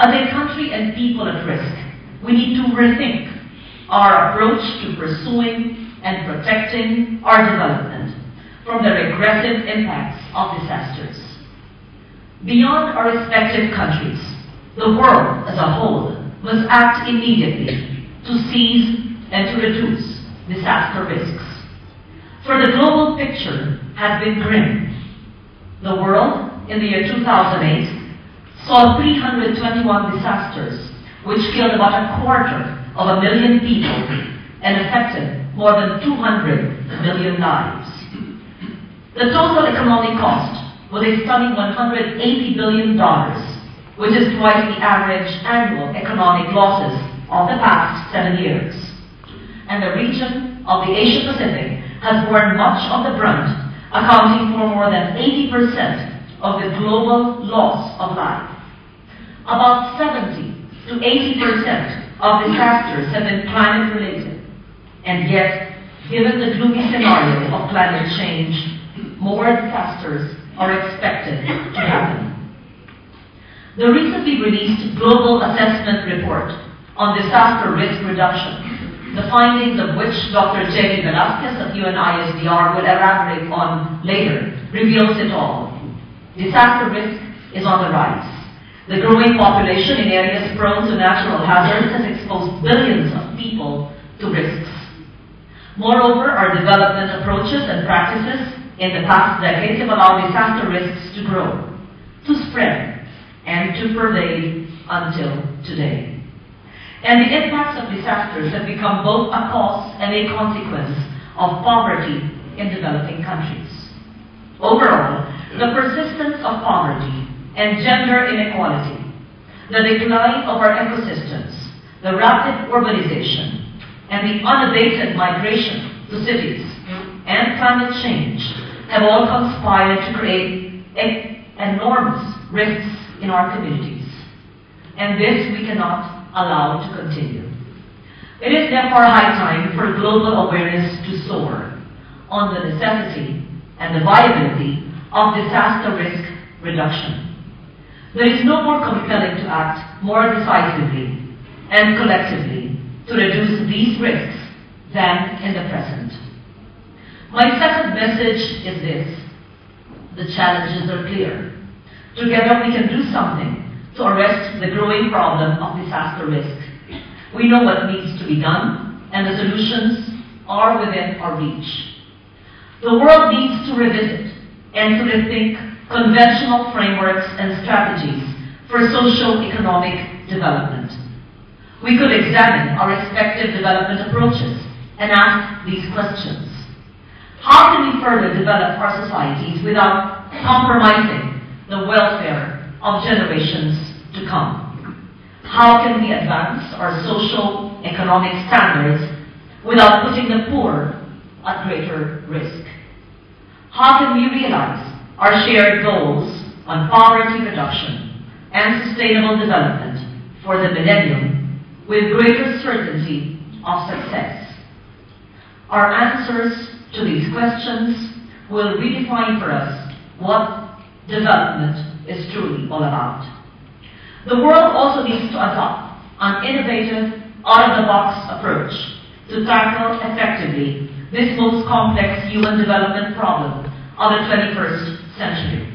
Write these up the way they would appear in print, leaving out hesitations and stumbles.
As a country and people at risk, we need to rethink our approach to pursuing and protecting our development from the regressive impacts of disasters. Beyond our respective countries, the world as a whole must act immediately to seize and to reduce disaster risks. For the global picture has been grim. The world, in the year 2008, saw 321 disasters, which killed about 250,000 people and affected more than 200 million lives. The total economic cost was a stunning $180 billion, which is twice the average annual economic losses of the past 7 years. And the region of the Asia Pacific has borne much of the brunt, accounting for more than 80% of the global loss of life. About 70 to 80% of disasters have been climate-related, and yet, given the gloomy scenario of climate change, more disasters are expected to happen. The recently released Global Assessment Report on Disaster Risk Reduction, the findings of which Dr. Jenny Velasquez of UNISDR will elaborate on later, reveals it all. Disaster risk is on the rise. The growing population in areas prone to natural hazards has exposed billions of people to risks. Moreover, our development approaches and practices in the past decades have allowed disaster risks to grow, to spread, and to pervade until today. And the impacts of disasters have become both a cause and a consequence of poverty in developing countries. Overall, the persistence of poverty and gender inequality, the decline of our ecosystems, the rapid urbanization, and the unabated migration to cities, and climate change have all conspired to create enormous risks in our communities. And this we cannot allow to continue. It is therefore high time for global awareness to soar on the necessity and the viability of disaster risk reduction. There is no more compelling to act more decisively and collectively to reduce these risks than in the present. My second message is this: the challenges are clear. Together we can do something to arrest the growing problem of disaster risk. We know what needs to be done, and the solutions are within our reach. The world needs to revisit and to rethink conventional frameworks and strategies for socio-economic development. We could examine our respective development approaches and ask these questions. How can we further develop our societies without compromising the welfare of generations to come? How can we advance our social economic standards without putting the poor at greater risk? How can we realize our shared goals on poverty reduction and sustainable development for the millennium with greater certainty of success? Our answers to these questions will redefine for us what development is truly all about. The world also needs to adopt an innovative, out-of-the-box approach to tackle effectively this most complex human development problem of the 21st century.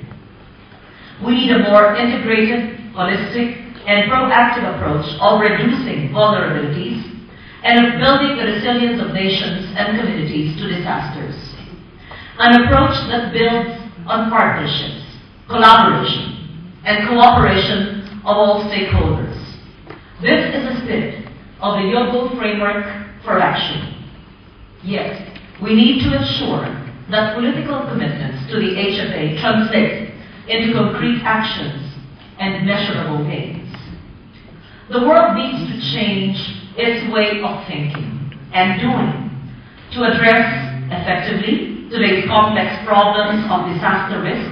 We need a more integrated, holistic, and proactive approach of reducing vulnerabilities and of building the resilience of nations and communities to disasters. An approach that builds on partnerships, collaboration, and cooperation of all stakeholders. This is the spirit of the Yogo Framework for Action. Yet, we need to ensure that political commitments to the HFA translate into concrete actions and measurable gains. The world needs to change its way of thinking and doing to address effectively today's complex problems of disaster risk,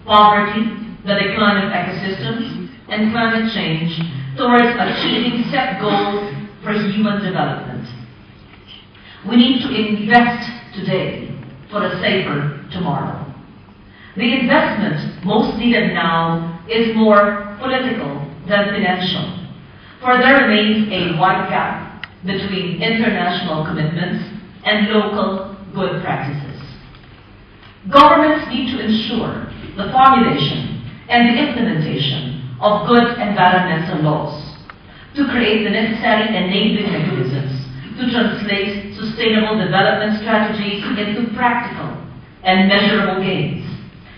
poverty, the decline of ecosystems, and climate change towards achieving set goals for human development. We need to invest today for a safer tomorrow. The investment most needed now is more political than financial, for there remains a wide gap between international commitments and local good practices. Governments need to ensure the formulation and the implementation of good environmental laws to create the necessary enabling mechanisms to translate sustainable development strategies into practical and measurable gains,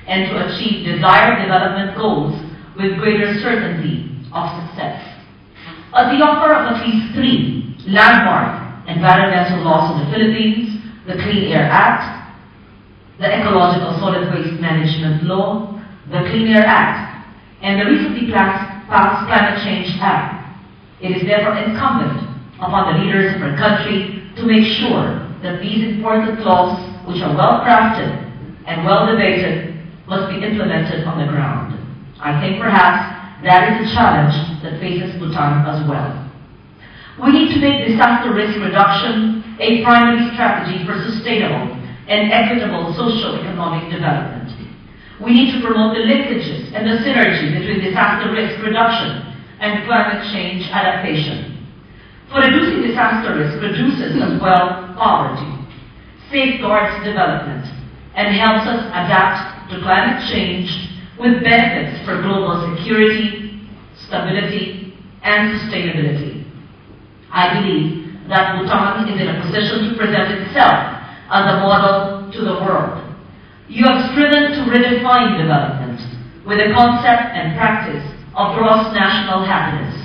and to achieve desired development goals with greater certainty of success. The offer of at least 3 landmark environmental laws in the Philippines, the Clean Air Act, the Ecological Solid Waste Management Law, the Clean Air Act, and the recently passed Climate Change Act. It is therefore incumbent upon the leaders of our country to make sure that these important laws, which are well crafted and well debated, must be implemented on the ground. I think perhaps that is a challenge that faces Bhutan as well. We need to make disaster risk reduction a primary strategy for sustainable and equitable socio-economic development. We need to promote the linkages and the synergy between disaster risk reduction and climate change adaptation. For reducing disaster risk reduces as well poverty, safeguards development, and helps us adapt to climate change with benefits for global security, stability, and sustainability. I believe that Bhutan is in a position to present itself as a model to the world. You have striven to redefine development with the concept and practice of gross national happiness.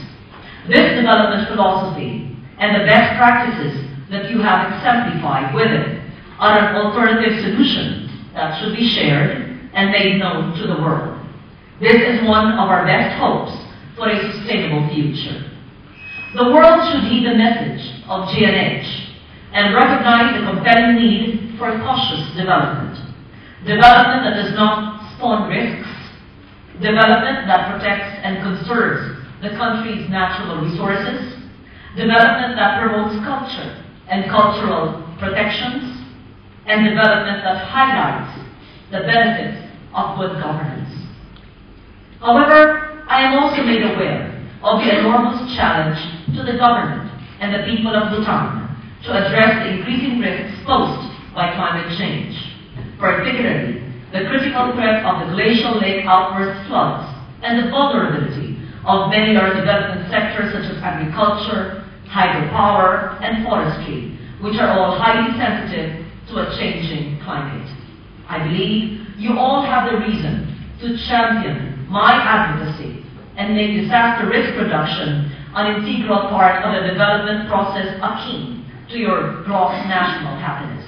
This development philosophy and the best practices that you have exemplified with it are an alternative solution that should be shared and made known to the world. This is one of our best hopes for a sustainable future. The world should heed the message of GNH and recognize the compelling need for cautious development. Development that does not spawn risks, development that protects and conserves the country's natural resources, development that promotes culture and cultural protections, and development that highlights the benefits of good governance. However, I am also made aware of the enormous challenge to the government and the people of Bhutan to address the increasing risks posed by climate change, particularly the critical threat of the glacial lake outburst floods and the vulnerability of many of our development sectors such as agriculture, hydropower, and forestry, which are all highly sensitive to a changing climate. I believe you all have the reason to champion my advocacy and make disaster risk reduction an integral part of the development process akin to your gross national happiness.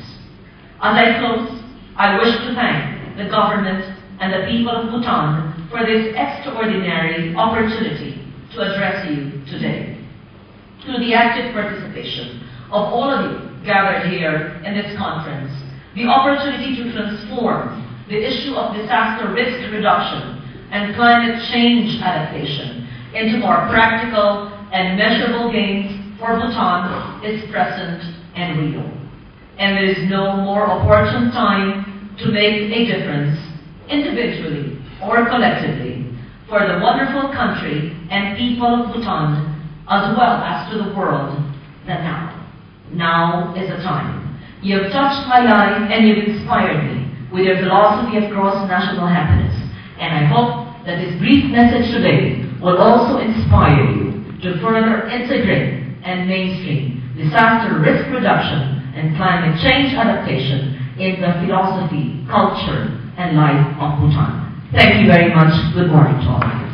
As I close, I wish to thank the government and the people of Bhutan for this extraordinary opportunity to address you today. Through the active participation of all of you gathered here in this conference, the opportunity to transform the issue of disaster risk reduction and climate change adaptation into more practical and measurable gains for Bhutan is present and real. And there is no more opportune time to make a difference, individually or collectively, for the wonderful country and people of Bhutan, as well as to the world, than now. Now is the time. You have touched my life and you've inspired me with your philosophy of gross national happiness. And I hope that this brief message today will also inspire you to further integrate and mainstream disaster risk reduction and climate change adaptation in the philosophy, culture, and life of Bhutan. Thank you very much. Good morning to all.